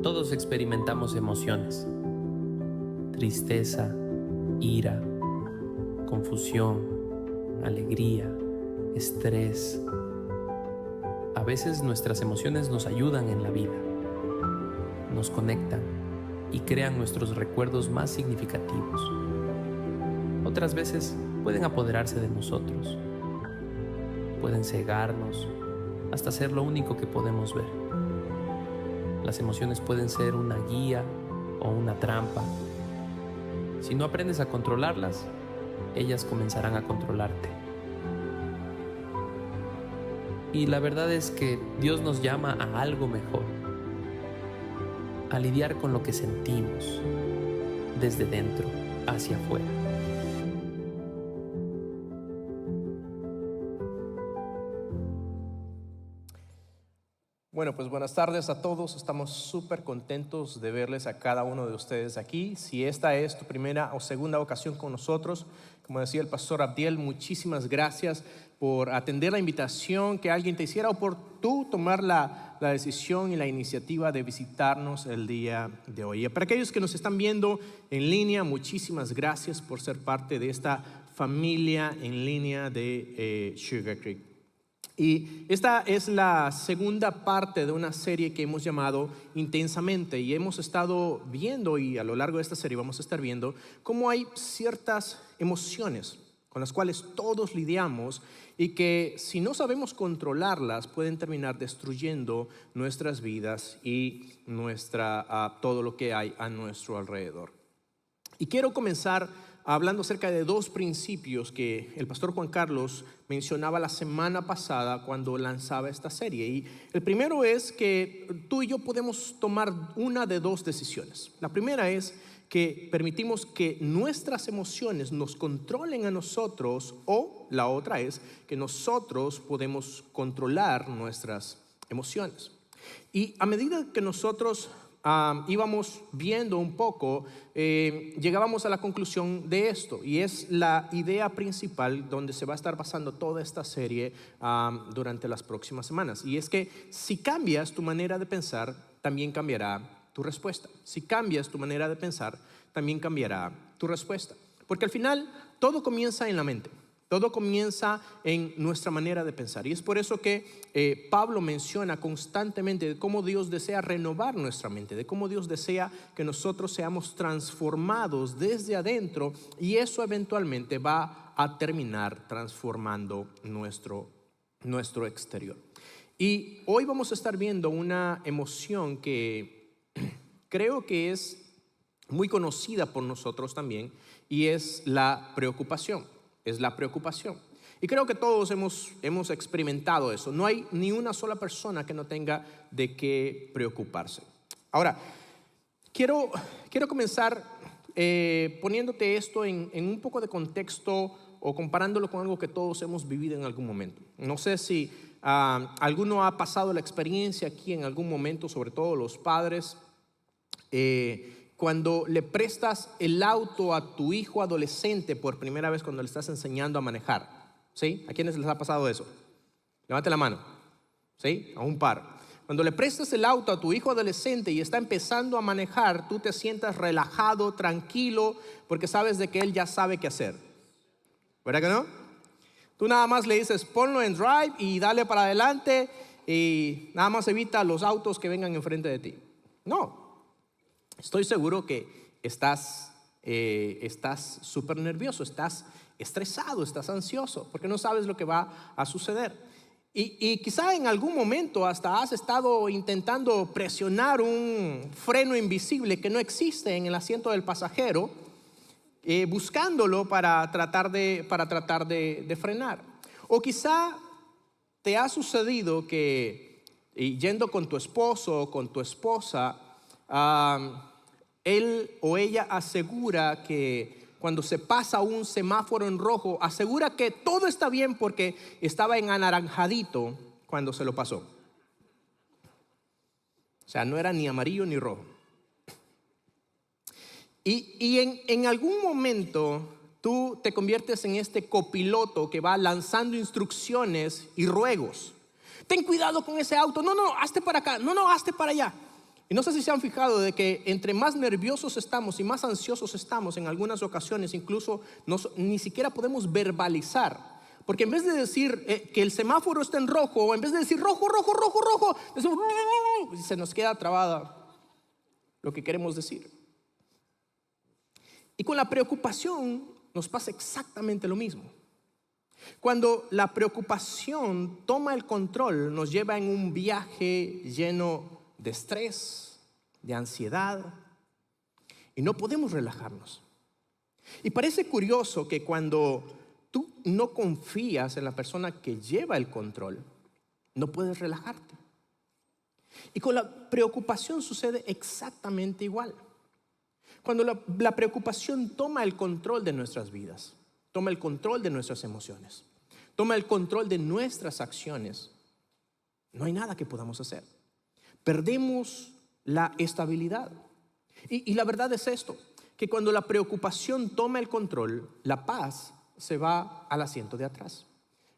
Todos experimentamos emociones: tristeza, ira, confusión, alegría, estrés. A veces nuestras emociones nos ayudan en la vida, nos conectan y crean nuestros recuerdos más significativos. Otras veces pueden apoderarse de nosotros, pueden cegarnos hasta ser lo único que podemos ver. Las emociones pueden ser una guía o una trampa. Si no aprendes a controlarlas, ellas comenzarán a controlarte. Y la verdad es que Dios nos llama a algo mejor, a lidiar con lo que sentimos, desde dentro hacia afuera. Bueno, pues buenas tardes a todos. Estamos súper contentos de verles a cada uno de ustedes aquí. Si esta es tu primera o segunda ocasión con nosotros, como decía el pastor Abdiel, muchísimas gracias por atender la invitación que alguien te hiciera o por tú tomar la decisión y la iniciativa de visitarnos el día de hoy. Y para aquellos que nos están viendo en línea, muchísimas gracias por ser parte de esta familia en línea de Sugar Creek. Y esta es la segunda parte de una serie que hemos llamado Intensamente, y hemos estado viendo, y a lo largo de esta serie vamos a estar viendo, cómo hay ciertas emociones con las cuales todos lidiamos y que si no sabemos controlarlas pueden terminar destruyendo nuestras vidas y todo lo que hay a nuestro alrededor. Y quiero comenzar hablando acerca de dos principios que el pastor Juan Carlos mencionaba la semana pasada cuando lanzaba esta serie. Y el primero es que tú y yo podemos tomar una de dos decisiones. La primera es que permitimos que nuestras emociones nos controlen a nosotros, o la otra es que nosotros podemos controlar nuestras emociones. Y a medida que nosotros íbamos viendo un poco, llegábamos a la conclusión de esto, y es la idea principal donde se va a estar basando toda esta serie durante las próximas semanas. Y es que si cambias tu manera de pensar, también cambiará tu respuesta. Si cambias tu manera de pensar, también cambiará tu respuesta. Porque al final todo comienza en la mente. Todo comienza en nuestra manera de pensar, y es por eso que Pablo menciona constantemente de cómo Dios desea renovar nuestra mente, de cómo Dios desea que nosotros seamos transformados desde adentro, y eso eventualmente va a terminar transformando nuestro exterior. Y hoy vamos a estar viendo una emoción que creo que es muy conocida por nosotros también, y es la preocupación. Es la preocupación. Y creo que todos hemos experimentado eso. No hay ni una sola persona que no tenga de qué preocuparse. Ahora, quiero comenzar poniéndote esto en un poco de contexto, o comparándolo con algo que todos hemos vivido en algún momento. No sé si alguno ha pasado la experiencia aquí en algún momento, sobre todo los padres, cuando le prestas el auto a tu hijo adolescente por primera vez, cuando le estás enseñando a manejar. ¿Sí? ¿A quiénes les ha pasado eso? Levante la mano. ¿Sí? A un par. Cuando le prestas el auto a tu hijo adolescente y está empezando a manejar, tú te sientas relajado, tranquilo, porque sabes de que él ya sabe qué hacer. ¿Verdad que no? Tú nada más le dices, ponlo en drive y dale para adelante, y nada más evita los autos que vengan enfrente de ti. No. Estoy seguro que estás súper nervioso, estás estresado, estás ansioso, porque no sabes lo que va a suceder. Y quizá en algún momento hasta has estado intentando presionar un freno invisible que no existe en el asiento del pasajero, buscándolo para tratar de frenar. O quizá te ha sucedido que yendo con tu esposo o con tu esposa, él o ella asegura que cuando se pasa un semáforo en rojo, asegura que todo está bien porque estaba en anaranjadito cuando se lo pasó. O sea, no era ni amarillo ni rojo. Y en algún momento tú te conviertes en este copiloto que va lanzando instrucciones y ruegos. Ten cuidado con ese auto. No, hazte para acá. No, hazte para allá. Y no sé si se han fijado de que entre más nerviosos estamos y más ansiosos estamos en algunas ocasiones, incluso ni siquiera podemos verbalizar. Porque en vez de decir que el semáforo está en rojo, o en vez de decir rojo, rojo, rojo, rojo, decimos, se nos queda trabada lo que queremos decir. Y con la preocupación nos pasa exactamente lo mismo. Cuando la preocupación toma el control, nos lleva en un viaje lleno de estrés, de ansiedad, y no podemos relajarnos. Y parece curioso que cuando tú no confías en la persona que lleva el control, no puedes relajarte. Y con la preocupación sucede exactamente igual. Cuando la preocupación toma el control de nuestras vidas, toma el control de nuestras emociones, toma el control de nuestras acciones, no hay nada que podamos hacer. Perdemos la estabilidad. Y la verdad es esto, que cuando la preocupación toma el control, la paz se va al asiento de atrás.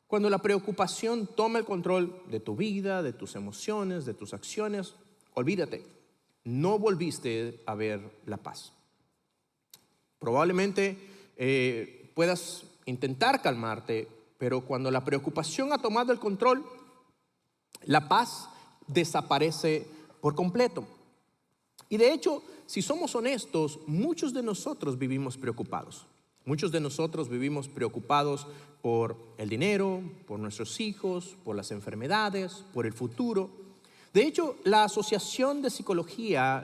Cuando la preocupación toma el control de tu vida, de tus emociones, de tus acciones, olvídate, no volviste a ver la paz. Probablemente puedas intentar calmarte, pero cuando la preocupación ha tomado el control, la paz desaparece por completo. Y de hecho, si somos honestos, muchos de nosotros vivimos preocupados. Muchos de nosotros vivimos preocupados por el dinero, por nuestros hijos, por las enfermedades, por el futuro. De hecho, la Asociación de Psicología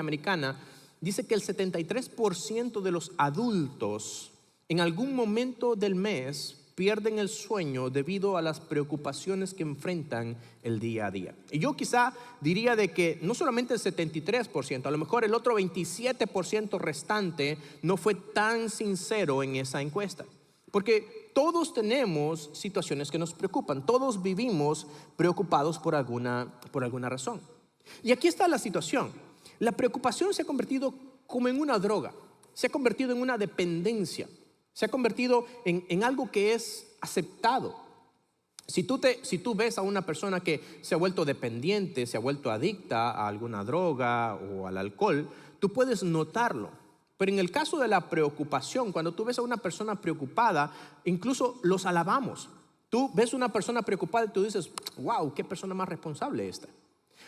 Americana dice que el 73% de los adultos en algún momento del mes pierden el sueño debido a las preocupaciones que enfrentan el día a día. Y yo quizá diría de que no solamente el 73%, a lo mejor el otro 27% restante no fue tan sincero en esa encuesta. Porque todos tenemos situaciones que nos preocupan, todos vivimos preocupados por alguna razón. Y aquí está la situación. La preocupación se ha convertido como en una droga, se ha convertido en una dependencia. Se ha convertido en algo que es aceptado. Si tú ves a una persona que se ha vuelto dependiente, se ha vuelto adicta a alguna droga o al alcohol, tú puedes notarlo. Pero en el caso de la preocupación, cuando tú ves a una persona preocupada, incluso los alabamos. Tú ves a una persona preocupada y tú dices, wow, qué persona más responsable esta.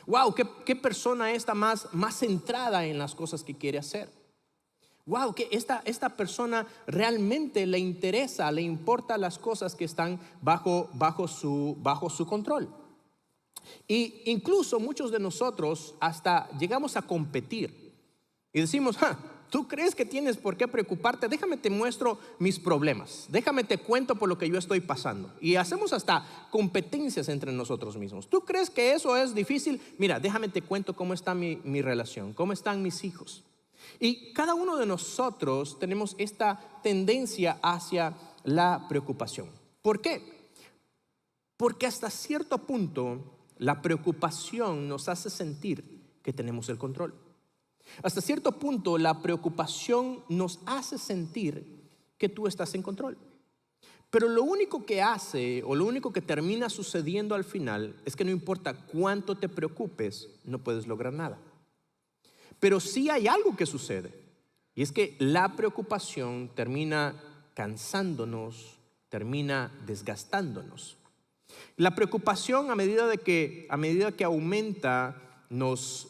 Wow, qué persona esta más centrada en las cosas que quiere hacer. Wow, que esta persona realmente le interesa, le importan las cosas que están bajo su control. Y incluso muchos de nosotros hasta llegamos a competir y decimos, ¿tú crees que tienes por qué preocuparte? Déjame te muestro mis problemas, déjame te cuento por lo que yo estoy pasando. Y hacemos hasta competencias entre nosotros mismos. ¿Tú crees que eso es difícil? Mira, déjame te cuento cómo está mi relación, cómo están mis hijos. Y cada uno de nosotros tenemos esta tendencia hacia la preocupación. ¿Por qué? Porque hasta cierto punto la preocupación nos hace sentir que tenemos el control. Hasta cierto punto la preocupación nos hace sentir que tú estás en control. Pero lo único que hace o lo único que termina sucediendo al final es que no importa cuánto te preocupes, no puedes lograr nada. Pero sí hay algo que sucede, y es que la preocupación termina cansándonos, termina desgastándonos. La preocupación a medida que aumenta nos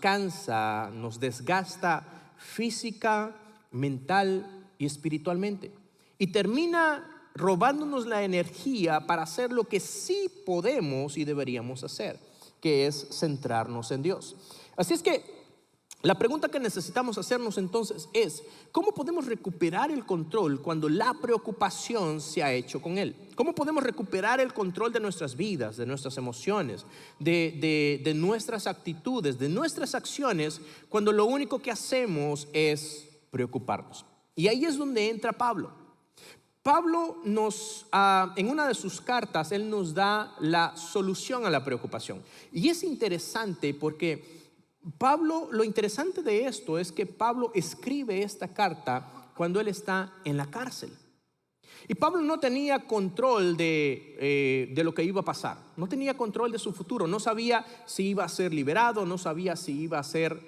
cansa, nos desgasta física, mental y espiritualmente. Y termina robándonos la energía para hacer lo que sí podemos y deberíamos hacer, que es centrarnos en Dios. Así es que la pregunta que necesitamos hacernos entonces es, ¿cómo podemos recuperar el control cuando la preocupación se ha hecho con él? ¿Cómo podemos recuperar el control de nuestras vidas, de nuestras emociones, de nuestras actitudes, de nuestras acciones, cuando lo único que hacemos es preocuparnos? Y ahí es donde entra Pablo. Pablo en una de sus cartas, él nos da la solución a la preocupación. Y es interesante porque lo interesante de esto es que Pablo escribe esta carta cuando él está en la cárcel. Y Pablo no tenía control de lo que iba a pasar. No tenía control de su futuro. No sabía si iba a ser liberado, no sabía si iba a ser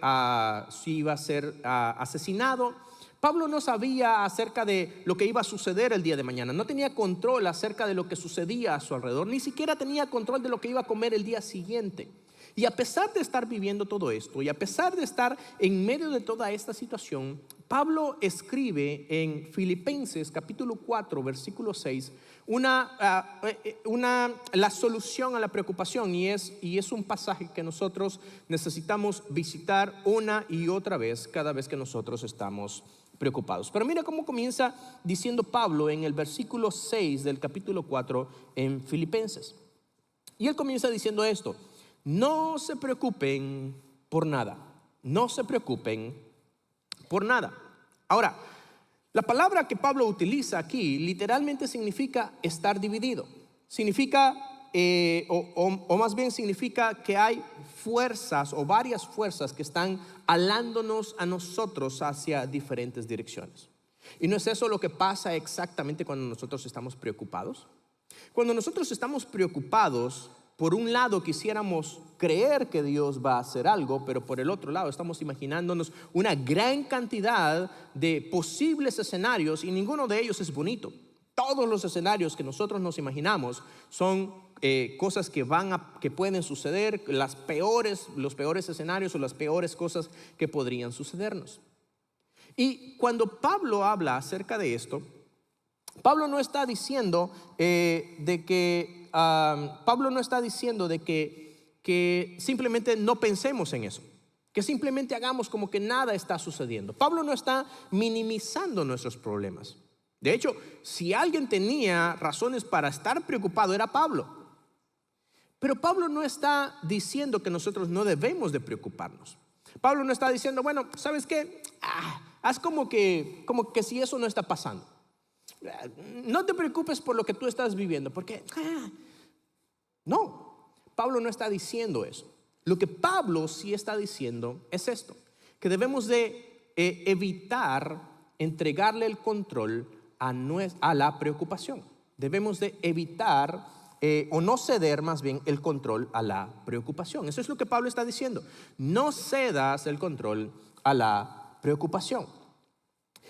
asesinado. Pablo no sabía acerca de lo que iba a suceder el día de mañana. No tenía control acerca de lo que sucedía a su alrededor. Ni siquiera tenía control de lo que iba a comer el día siguiente. Y a pesar de estar viviendo todo esto, y a pesar de estar en medio de toda esta situación, Pablo escribe en Filipenses capítulo 4, versículo 6, la solución a la preocupación, y es un pasaje que nosotros necesitamos visitar una y otra vez cada vez que nosotros estamos preocupados. Pero mira cómo comienza diciendo Pablo en el versículo 6 del capítulo 4 en Filipenses. Y él comienza diciendo esto: no se preocupen por nada. No se preocupen por nada. Ahora, la palabra que Pablo utiliza aquí literalmente significa estar dividido. Significa, o más bien significa que hay fuerzas o varias fuerzas que están alándonos a nosotros hacia diferentes direcciones. ¿Y no es eso lo que pasa exactamente cuando nosotros estamos preocupados? Cuando nosotros estamos preocupados, por un lado quisiéramos creer que Dios va a hacer algo, pero por el otro lado estamos imaginándonos una gran cantidad de posibles escenarios y ninguno de ellos es bonito. Todos los escenarios que nosotros nos imaginamos son cosas que pueden suceder, los peores escenarios o las peores cosas que podrían sucedernos. Y cuando Pablo habla acerca de esto, Pablo no está diciendo que simplemente no pensemos en eso, que simplemente hagamos como que nada está sucediendo. Pablo no está minimizando nuestros problemas. De hecho, si alguien tenía razones para estar preocupado, era Pablo. Pero Pablo no está diciendo que nosotros no debemos de preocuparnos. Pablo no está diciendo, bueno, ¿sabes qué? Haz como que si eso no está pasando. No te preocupes por lo que tú estás viviendo, porque no, Pablo no está diciendo eso. Lo que Pablo sí está diciendo es esto: que debemos de evitar entregarle el control a la preocupación. Debemos de evitar o no ceder más bien el control a la preocupación. Eso es lo que Pablo está diciendo. No cedas el control a la preocupación.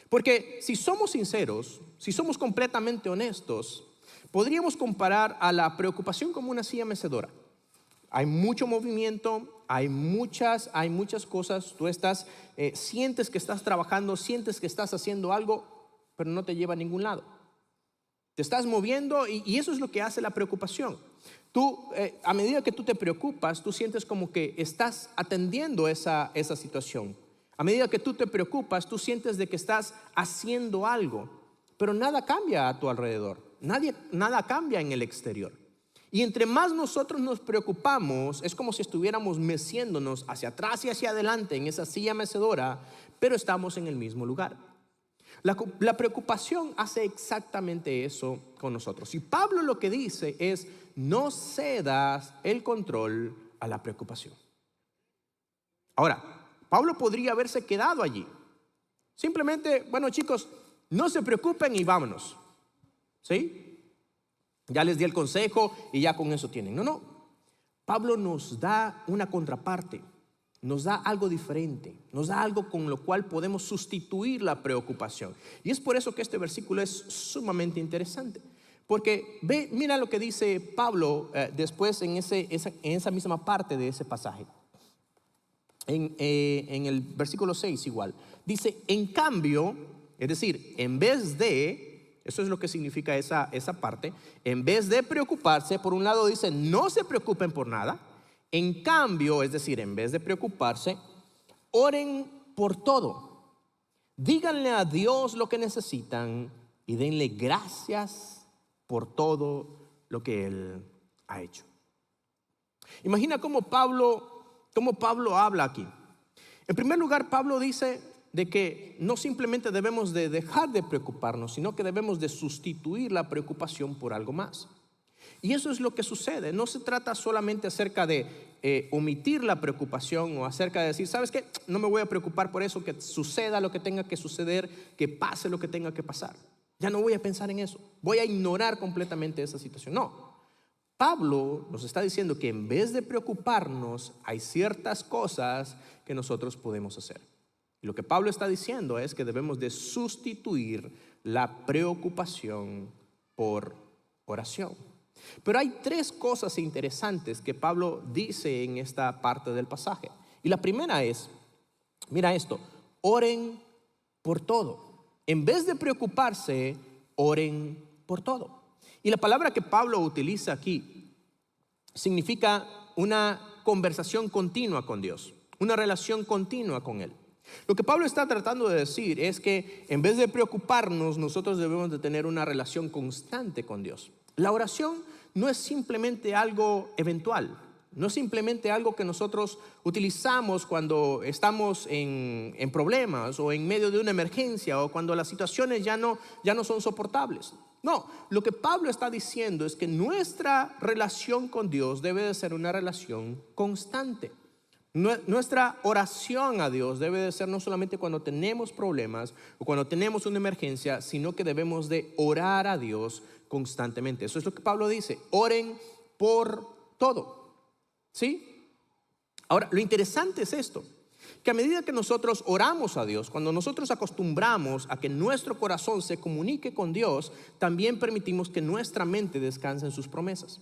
Porque si somos sinceros, si somos completamente honestos, podríamos comparar a la preocupación como una silla mecedora. Hay mucho movimiento, hay muchas cosas. Tú sientes que estás trabajando, sientes que estás haciendo algo, pero no te lleva a ningún lado. Te estás moviendo y eso es lo que hace la preocupación. Tú, a medida que tú te preocupas, tú sientes como que estás atendiendo esa situación. A medida que tú te preocupas, tú sientes de que estás haciendo algo, pero nada cambia a tu alrededor. Nada cambia en el exterior. Y entre más nosotros nos preocupamos, es como si estuviéramos meciéndonos hacia atrás y hacia adelante en esa silla mecedora, pero estamos en el mismo lugar. La preocupación hace exactamente eso con nosotros. Y Pablo lo que dice es: no cedas el control a la preocupación. Ahora, Pablo podría haberse quedado allí. Simplemente, bueno, chicos, no se preocupen y vámonos. ¿Sí? Ya les di el consejo y ya con eso tienen. No. Pablo nos da una contraparte, nos da algo diferente, nos da algo con lo cual podemos sustituir la preocupación. Y es por eso que este versículo es sumamente interesante. Porque mira lo que dice Pablo después en esa misma parte de ese pasaje. En el versículo 6 igual. Dice, en cambio, es decir, en vez de, eso es lo que significa esa parte, en vez de preocuparse, por un lado dice, no se preocupen por nada. En cambio, es decir, en vez de preocuparse, oren por todo. Díganle a Dios lo que necesitan y denle gracias por todo lo que Él ha hecho. Imagina cómo Pablo habla aquí. En primer lugar, Pablo dice de que no simplemente debemos de dejar de preocuparnos, sino que debemos de sustituir la preocupación por algo más. Y eso es lo que sucede. No se trata solamente acerca de omitir la preocupación o acerca de decir, ¿sabes qué? No me voy a preocupar por eso, que suceda lo que tenga que suceder, que pase lo que tenga que pasar. Ya no voy a pensar en eso. Voy a ignorar completamente esa situación. No. Pablo nos está diciendo que en vez de preocuparnos, hay ciertas cosas que nosotros podemos hacer. Y lo que Pablo está diciendo es que debemos de sustituir la preocupación por oración. Pero hay tres cosas interesantes que Pablo dice en esta parte del pasaje. Y la primera es, mira esto, oren por todo. En vez de preocuparse, oren por todo. Y la palabra que Pablo utiliza aquí significa una conversación continua con Dios, una relación continua con Él. Lo que Pablo está tratando de decir es que en vez de preocuparnos, nosotros debemos de tener una relación constante con Dios. La oración no es simplemente algo eventual, no es simplemente algo que nosotros utilizamos cuando estamos en problemas o en medio de una emergencia o cuando las situaciones ya no son soportables. No, lo que Pablo está diciendo es que nuestra relación con Dios debe de ser una relación constante. Nuestra oración a Dios debe de ser no solamente cuando tenemos problemas o cuando tenemos una emergencia, sino que debemos de orar a Dios constantemente. Eso es lo que Pablo dice, oren por todo. ¿Sí? Ahora, lo interesante es esto, que a medida que nosotros oramos a Dios, cuando nosotros acostumbramos a que nuestro corazón se comunique con Dios, también permitimos que nuestra mente descanse en sus promesas.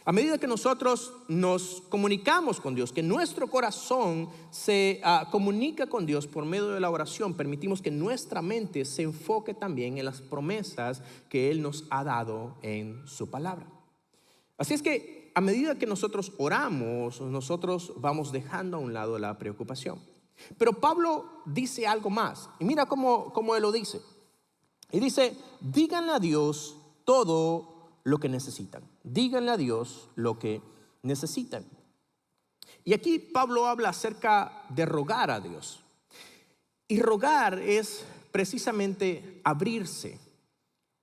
A medida que nosotros nos comunicamos con Dios, que nuestro corazón se comunica con Dios por medio de la oración, permitimos que nuestra mente se enfoque también en las promesas que Él nos ha dado en su palabra. Así es que a medida que nosotros oramos, nosotros vamos dejando a un lado la preocupación. Pero Pablo dice algo más, y mira cómo él lo dice. Y dice, díganle a Dios todo lo que necesitan. Díganle a Dios lo que necesitan. Y aquí Pablo habla acerca de rogar a Dios. Y rogar es precisamente abrirse,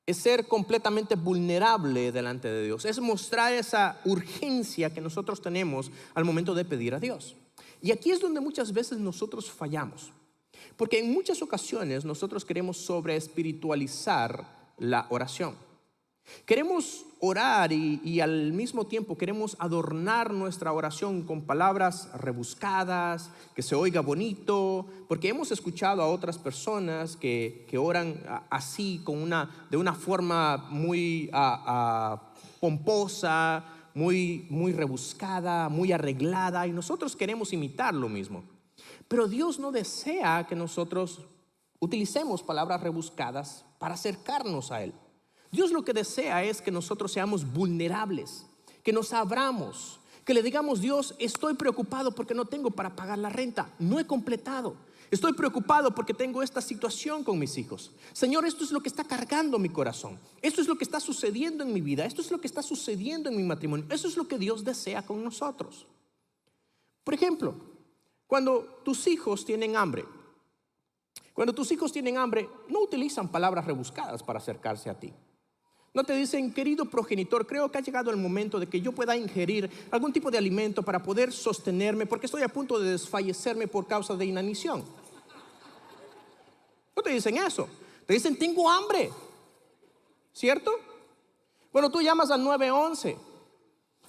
es ser completamente vulnerable delante de Dios, es mostrar esa urgencia que nosotros tenemos al momento de pedir a Dios. Y aquí es donde muchas veces nosotros fallamos, porque en muchas ocasiones nosotros queremos sobreespiritualizar la oración. Queremos orar y al mismo tiempo queremos adornar nuestra oración con palabras rebuscadas, que se oiga bonito, porque hemos escuchado a otras personas que oran así, de una forma muy pomposa, muy rebuscada, muy arreglada, y nosotros queremos imitar lo mismo. Pero Dios no desea que nosotros utilicemos palabras rebuscadas para acercarnos a Él. Dios lo que desea es que nosotros seamos vulnerables, que nos abramos, que le digamos: Dios, estoy preocupado porque no tengo para pagar la renta, no he completado. Estoy preocupado porque tengo esta situación con mis hijos. Señor, esto es lo que está cargando mi corazón. Esto es lo que está sucediendo en mi vida. Esto es lo que está sucediendo en mi matrimonio. Eso es lo que Dios desea con nosotros. Por ejemplo, cuando tus hijos tienen hambre, no utilizan palabras rebuscadas para acercarse a ti. No te dicen: querido progenitor, creo que ha llegado el momento de que yo pueda ingerir algún tipo de alimento para poder sostenerme, porque estoy a punto de desfallecerme por causa de inanición. No te dicen eso. Te dicen: tengo hambre. ¿Cierto? Bueno, tú llamas al 911.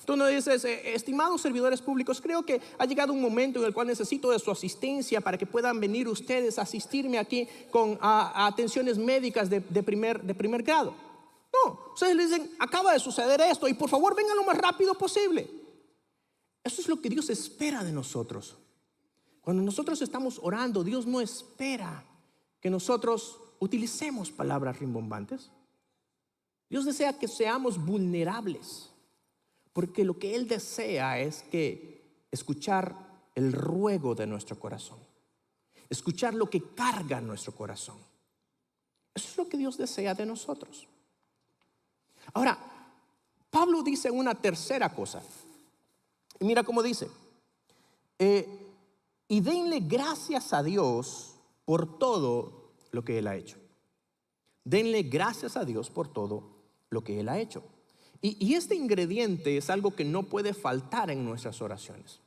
Tú no dices: estimados servidores públicos, creo que ha llegado un momento en el cual necesito de su asistencia para que puedan venir ustedes a asistirme aquí con atenciones médicas de primer grado. No, ustedes le dicen: acaba de suceder esto y por favor vengan lo más rápido posible. Eso es lo que Dios espera de nosotros. Cuando nosotros estamos orando, Dios no espera que nosotros utilicemos palabras rimbombantes. Dios desea que seamos vulnerables, porque lo que Él desea es que escuchar el ruego de nuestro corazón, escuchar lo que carga nuestro corazón. Eso es lo que Dios desea de nosotros. Ahora, Pablo dice una tercera cosa. Y mira cómo dice: y denle gracias a Dios por todo lo que Él ha hecho. Denle gracias a Dios por todo lo que Él ha hecho. Y este ingrediente es algo que no puede faltar en nuestras oraciones.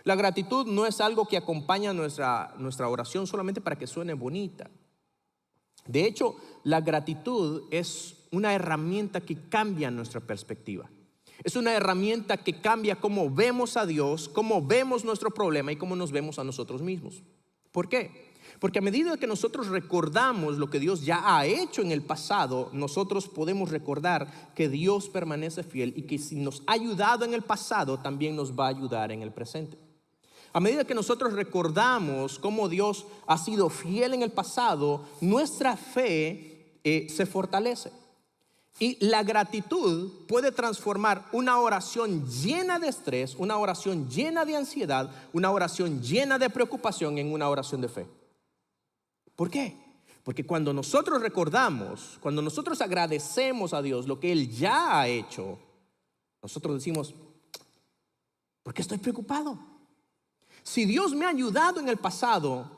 La gratitud no es algo que acompaña nuestra oración solamente para que suene bonita. De hecho, la gratitud es una herramienta que cambia nuestra perspectiva. Es una herramienta que cambia cómo vemos a Dios, cómo vemos nuestro problema y cómo nos vemos a nosotros mismos. ¿Por qué? Porque a medida que nosotros recordamos lo que Dios ya ha hecho en el pasado, nosotros podemos recordar que Dios permanece fiel y que si nos ha ayudado en el pasado, también nos va a ayudar en el presente. A medida que nosotros recordamos cómo Dios ha sido fiel en el pasado, nuestra fe se fortalece. Y la gratitud puede transformar una oración llena de estrés, una oración llena de ansiedad, una oración llena de preocupación en una oración de fe. ¿Por qué? Porque cuando nosotros recordamos, cuando nosotros agradecemos a Dios lo que Él ya ha hecho, nosotros decimos, ¿por qué estoy preocupado? Si Dios me ha ayudado en el pasado,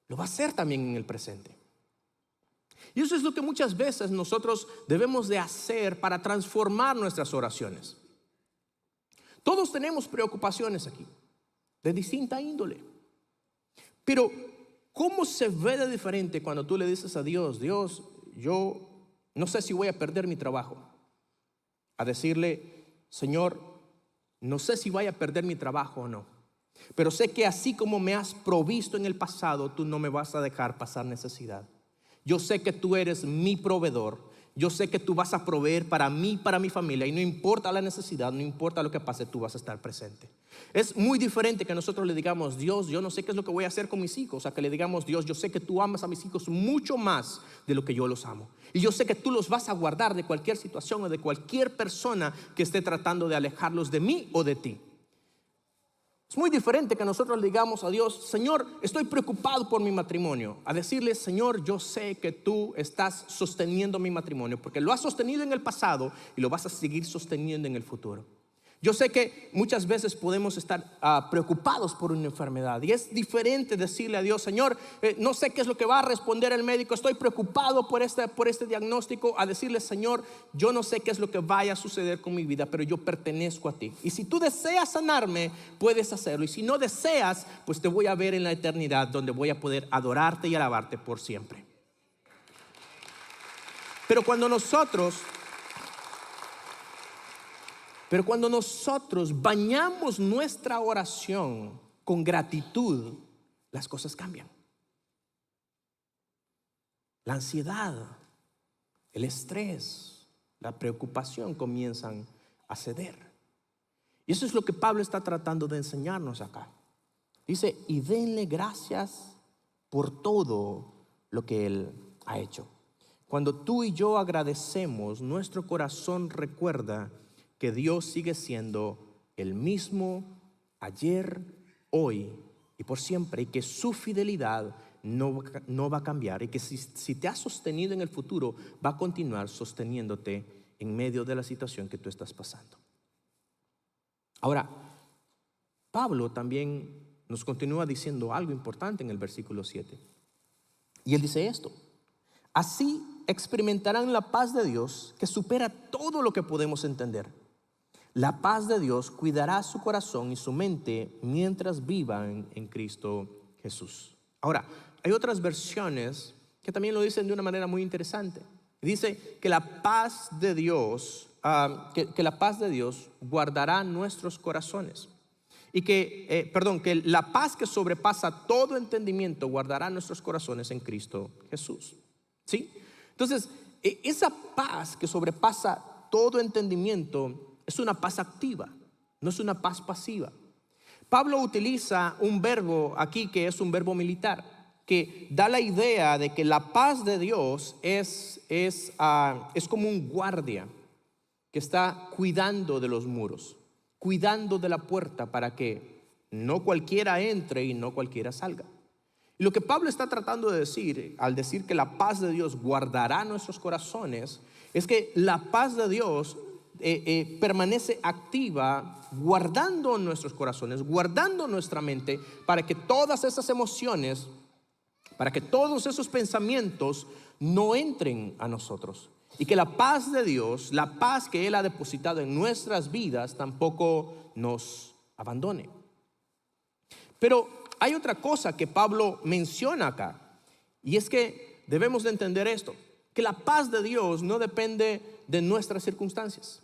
lo va a hacer también en el presente. Y eso es lo que muchas veces nosotros debemos de hacer para transformar nuestras oraciones. Todos tenemos preocupaciones aquí, de distinta índole. Pero, ¿cómo se ve de diferente cuando tú le dices a Dios, Dios, yo no sé si voy a perder mi trabajo? A decirle, Señor, no sé si voy a perder mi trabajo o no. Pero sé que así como me has provisto en el pasado, tú no me vas a dejar pasar necesidad. Yo sé que tú eres mi proveedor. Yo sé que tú vas a proveer para mí, para mi familia. Y no importa la necesidad, no importa lo que pase, tú vas a estar presente. Es muy diferente que nosotros le digamos, Dios, yo no sé qué es lo que voy a hacer con mis hijos. A que le digamos, Dios, yo sé que tú amas a mis hijos mucho más de lo que yo los amo. Y yo sé que tú los vas a guardar de cualquier situación o de cualquier persona que esté tratando de alejarlos de mí o de ti. Es muy diferente que nosotros le digamos a Dios, Señor, estoy preocupado por mi matrimonio. A decirle, Señor, yo sé que tú estás sosteniendo mi matrimonio, porque lo has sostenido en el pasado y lo vas a seguir sosteniendo en el futuro. Yo sé que muchas veces podemos estar preocupados por una enfermedad y es diferente decirle a Dios, Señor, no sé qué es lo que va a responder el médico, estoy preocupado por este diagnóstico, a decirle, Señor, yo no sé qué es lo que vaya a suceder con mi vida, pero yo pertenezco a ti. Y si tú deseas sanarme, puedes hacerlo. Y si no deseas, pues te voy a ver en la eternidad, donde voy a poder adorarte y alabarte por siempre. Pero cuando nosotros bañamos nuestra oración con gratitud, las cosas cambian. La ansiedad, el estrés, la preocupación comienzan a ceder. Y eso es lo que Pablo está tratando de enseñarnos acá. Dice, y denle gracias por todo lo que Él ha hecho. Cuando tú y yo agradecemos, nuestro corazón recuerda que Dios sigue siendo el mismo ayer, hoy y por siempre, y que su fidelidad no va a cambiar, y que si te ha sostenido en el futuro, va a continuar sosteniéndote en medio de la situación que tú estás pasando. Ahora, Pablo también nos continúa diciendo algo importante en el versículo 7. Y él dice esto: así experimentarán la paz de Dios que supera todo lo que podemos entender. La paz de Dios cuidará su corazón y su mente mientras vivan en Cristo Jesús. Ahora, hay otras versiones que también lo dicen de una manera muy interesante. Dice que la paz de Dios, que la paz de Dios guardará nuestros corazones. Y que la paz que sobrepasa todo entendimiento guardará nuestros corazones en Cristo Jesús. ¿Sí? Entonces, esa paz que sobrepasa todo entendimiento es una paz activa, no es una paz pasiva. Pablo utiliza un verbo aquí que es un verbo militar, que da la idea de que la paz de Dios es como un guardia que está cuidando de los muros, cuidando de la puerta para que no cualquiera entre y no cualquiera salga. Y lo que Pablo está tratando de decir al decir que la paz de Dios guardará nuestros corazones es que la paz de Dios permanece activa, guardando nuestros corazones, guardando nuestra mente, para que todas esas emociones, para que todos esos pensamientos no entren a nosotros, y que la paz de Dios, la paz que Él ha depositado en nuestras vidas, tampoco nos abandone. Pero hay otra cosa que Pablo menciona acá, y es que debemos de entender esto, que la paz de Dios no depende de nuestras circunstancias.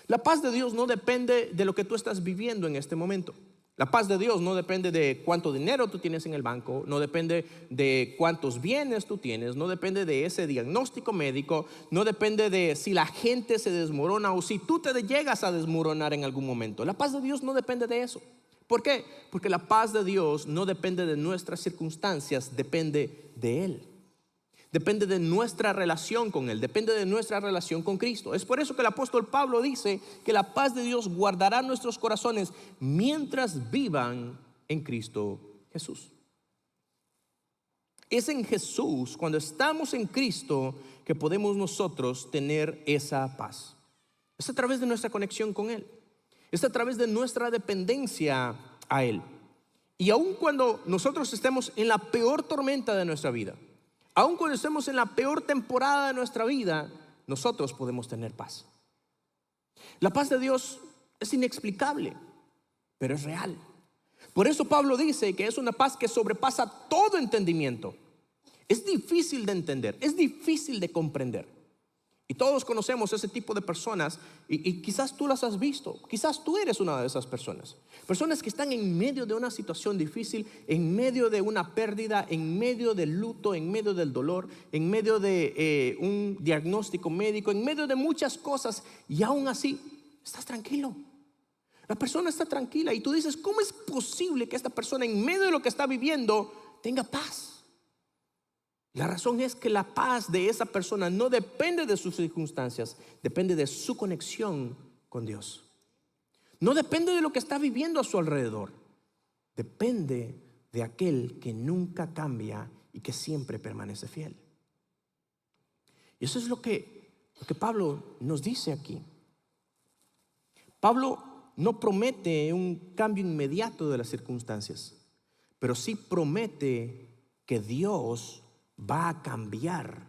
La paz de Dios no depende de lo que tú estás viviendo en este momento. La paz de Dios no depende de cuánto dinero tú tienes en el banco, no depende de cuántos bienes tú tienes, no depende de ese diagnóstico médico, no depende de si la gente se desmorona o si tú te llegas a desmoronar en algún momento. La paz de Dios no depende de eso. ¿Por qué? Porque la paz de Dios no depende de nuestras circunstancias, depende de Él. Depende de nuestra relación con Él, depende de nuestra relación con Cristo. Es por eso que el apóstol Pablo dice que la paz de Dios guardará nuestros corazones mientras vivan en Cristo Jesús. Es en Jesús, cuando estamos en Cristo, que podemos nosotros tener esa paz. Es a través de nuestra conexión con Él. Es a través de nuestra dependencia a Él. Y aun cuando nosotros estemos en la peor tormenta de nuestra vida, aun cuando estemos en la peor temporada de nuestra vida, nosotros podemos tener paz. La paz de Dios es inexplicable, pero es real. Por eso Pablo dice que es una paz que sobrepasa todo entendimiento. Es difícil de entender, es difícil de comprender. Y todos conocemos ese tipo de personas y quizás tú las has visto, quizás tú eres una de esas personas. Personas que están en medio de una situación difícil, en medio de una pérdida, en medio del luto, en medio del dolor, en medio de un diagnóstico médico, en medio de muchas cosas, y aún así estás tranquilo. La persona está tranquila y tú dices, ¿cómo es posible que esta persona en medio de lo que está viviendo tenga paz? La razón es que la paz de esa persona no depende de sus circunstancias, depende de su conexión con Dios. No depende de lo que está viviendo a su alrededor, depende de aquel que nunca cambia y que siempre permanece fiel. Y eso es lo que Pablo nos dice aquí. Pablo no promete un cambio inmediato de las circunstancias, pero sí promete que Dios va a cambiar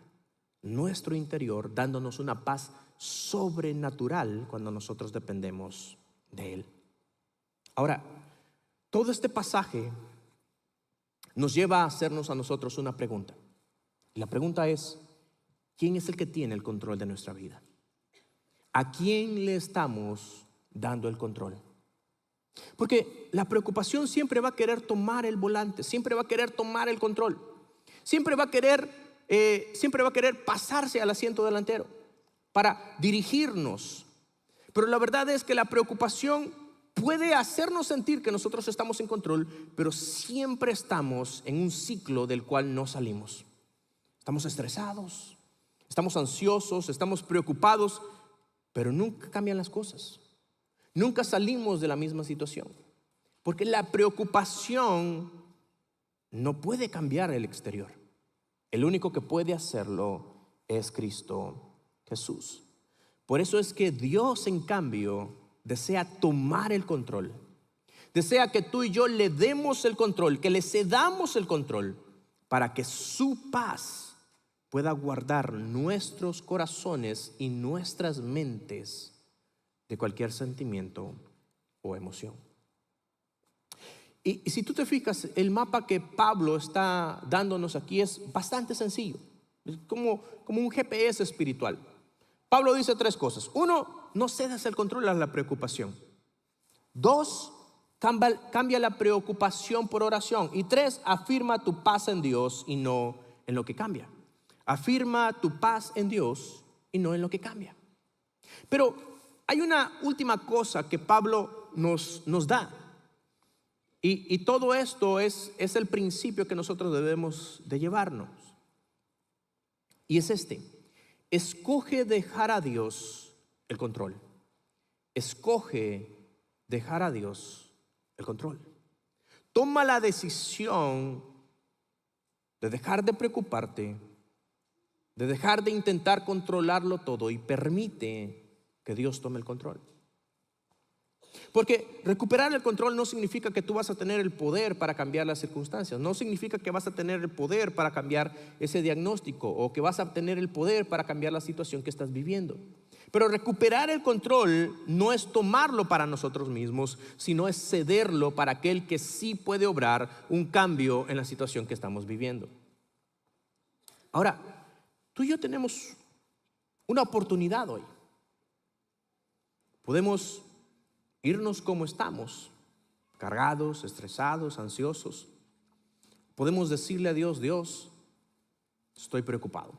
nuestro interior, dándonos una paz sobrenatural cuando nosotros dependemos de Él. Ahora, todo este pasaje nos lleva a hacernos a nosotros una pregunta. Y la pregunta es, ¿quién es el que tiene el control de nuestra vida? ¿A quién le estamos dando el control? Porque la preocupación siempre va a querer tomar el volante, siempre va a querer tomar el control. Siempre va a querer pasarse al asiento delantero para dirigirnos. Pero la verdad es que la preocupación puede hacernos sentir que nosotros estamos en control, pero siempre estamos en un ciclo del cual no salimos. Estamos estresados, estamos ansiosos, estamos preocupados, pero nunca cambian las cosas. Nunca salimos de la misma situación, porque la preocupación no puede cambiar el exterior. El único que puede hacerlo es Cristo Jesús. Por eso es que Dios, en cambio, desea tomar el control. Desea que tú y yo le demos el control, que le cedamos el control, para que su paz pueda guardar nuestros corazones y nuestras mentes de cualquier sentimiento o emoción. Y si tú te fijas, el mapa que Pablo está dándonos aquí es bastante sencillo. Es como un GPS espiritual. Pablo dice tres cosas. Uno, no cedas el control a la preocupación. Dos, cambia la preocupación por oración. Y tres, afirma tu paz en Dios y no en lo que cambia. Afirma tu paz en Dios y no en lo que cambia. Pero hay una última cosa que Pablo nos da. Y todo esto es el principio que nosotros debemos de llevarnos. Y es este: escoge dejar a Dios el control. Escoge dejar a Dios el control. Toma la decisión de dejar de preocuparte, de dejar de intentar controlarlo todo y permite que Dios tome el control. Porque recuperar el control no significa que tú vas a tener el poder para cambiar las circunstancias. No significa que vas a tener el poder para cambiar ese diagnóstico o que vas a tener el poder para cambiar la situación que estás viviendo. Pero recuperar el control no es tomarlo para nosotros mismos, sino es cederlo para aquel que sí puede obrar un cambio en la situación que estamos viviendo. Ahora, tú y yo tenemos una oportunidad hoy. Podemos irnos como estamos, cargados, estresados, ansiosos. Podemos decirle a Dios: Dios, estoy preocupado.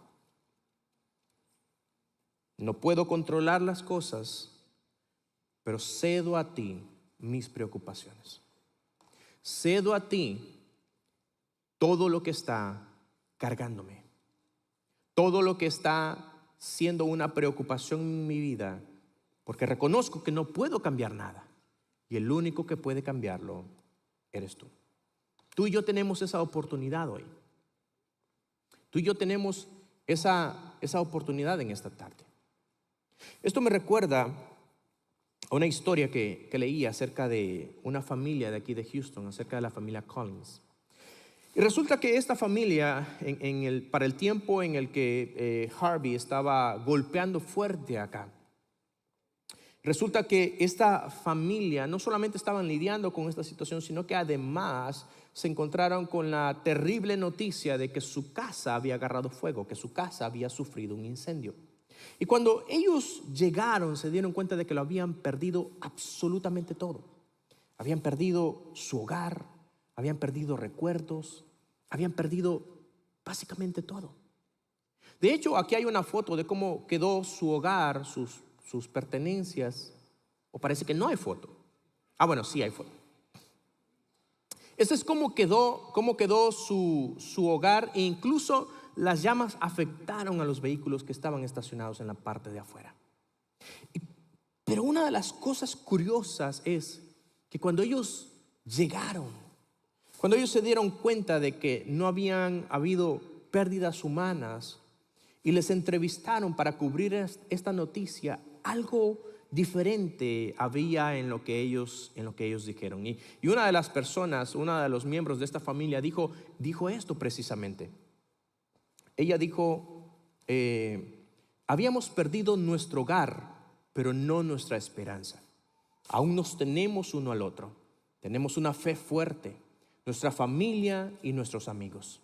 No puedo controlar las cosas, pero cedo a ti mis preocupaciones. Cedo a ti todo lo que está cargándome, todo lo que está siendo una preocupación en mi vida, porque reconozco que no puedo cambiar nada y el único que puede cambiarlo eres tú. Tú y yo tenemos esa oportunidad hoy. Tú y yo tenemos esa oportunidad en esta tarde. Esto me recuerda a una historia que leí acerca de una familia de aquí de Houston, acerca de la familia Collins. Y resulta que esta familia, para el tiempo en el que Harvey estaba golpeando fuerte acá, resulta que esta familia no solamente estaban lidiando con esta situación, sino que además se encontraron con la terrible noticia de que su casa había agarrado fuego, que su casa había sufrido un incendio. Y cuando ellos llegaron, se dieron cuenta de que lo habían perdido absolutamente todo. Habían perdido su hogar, habían perdido recuerdos, habían perdido básicamente todo. De hecho, aquí hay una foto de cómo quedó su hogar, sus pertenencias, o parece que no hay foto. Ah, bueno, sí hay foto. Ese es cómo quedó su hogar, e incluso las llamas afectaron a los vehículos que estaban estacionados en la parte de afuera. Pero una de las cosas curiosas es que cuando ellos llegaron, cuando ellos se dieron cuenta de que no habían habido pérdidas humanas y les entrevistaron para cubrir esta noticia, algo diferente había en lo que ellos dijeron. Y una de las personas, uno de los miembros de esta familia dijo esto precisamente. Ella dijo: habíamos perdido nuestro hogar, pero no nuestra esperanza. Aún nos tenemos uno al otro. Tenemos una fe fuerte, nuestra familia y nuestros amigos.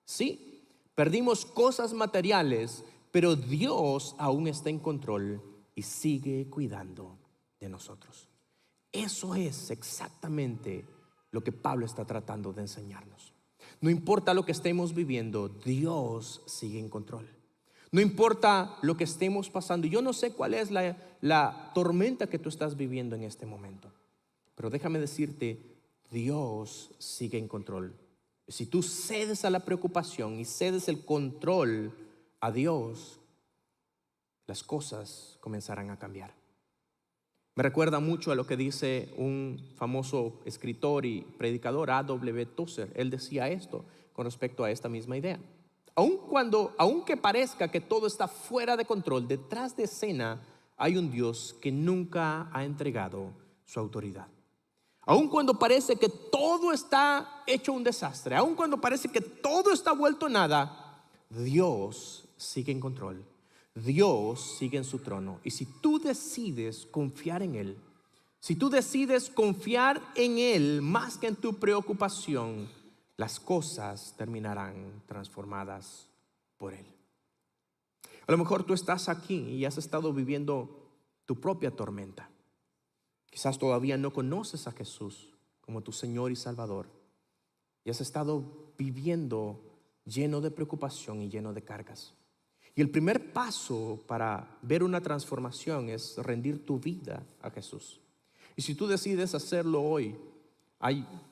Sí, perdimos cosas materiales, pero Dios aún está en control y sigue cuidando de nosotros. Eso es exactamente lo que Pablo está tratando de enseñarnos. No importa lo que estemos viviendo, Dios sigue en control. No importa lo que estemos pasando. Yo no sé cuál es la tormenta que tú estás viviendo en este momento, pero déjame decirte, Dios sigue en control. Si tú cedes a la preocupación y cedes el control a Dios, las cosas comenzarán a cambiar. Me recuerda mucho a lo que dice un famoso escritor y predicador, A.W. Tozer. Él decía esto con respecto a esta misma idea. Aunque parezca que todo está fuera de control, detrás de escena hay un Dios que nunca ha entregado su autoridad. Aun cuando parece que todo está hecho un desastre, aun cuando parece que todo está vuelto nada, Dios sigue en control. Dios sigue en su trono. Y si tú decides confiar en Él, si tú decides confiar en Él más que en tu preocupación, las cosas terminarán transformadas por Él. A lo mejor tú estás aquí y has estado viviendo tu propia tormenta. Quizás todavía no conoces a Jesús como tu Señor y Salvador y has estado viviendo lleno de preocupación y lleno de cargas. Y el primer paso para ver una transformación es rendir tu vida a Jesús. Y si tú decides hacerlo hoy,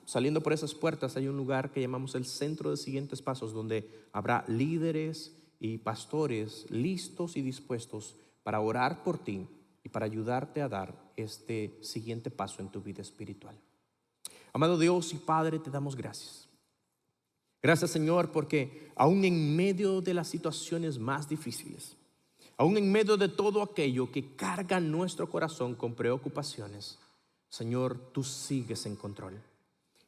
saliendo por esas puertas hay un lugar que llamamos el Centro de Siguientes Pasos, donde habrá líderes y pastores listos y dispuestos para orar por ti y para ayudarte a dar este siguiente paso en tu vida espiritual. Amado Dios y Padre, te damos gracias. Gracias, Señor, porque aún en medio de las situaciones más difíciles, aún en medio de todo aquello que carga nuestro corazón con preocupaciones, Señor, tú sigues en control.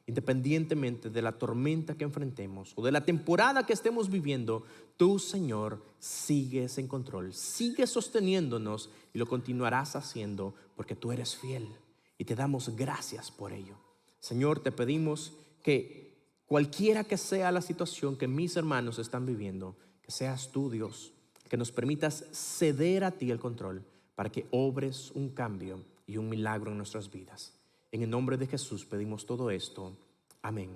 Independientemente de la tormenta que enfrentemos o de la temporada que estemos viviendo, tú, Señor, sigues en control, sigues sosteniéndonos y lo continuarás haciendo porque tú eres fiel y te damos gracias por ello. Señor, te pedimos que cualquiera que sea la situación que mis hermanos están viviendo, que que seas tú, Dios, que nos permitas ceder a ti el control para que obres un cambio y un milagro en nuestras vidas. En el nombre de Jesús pedimos todo esto. Amén.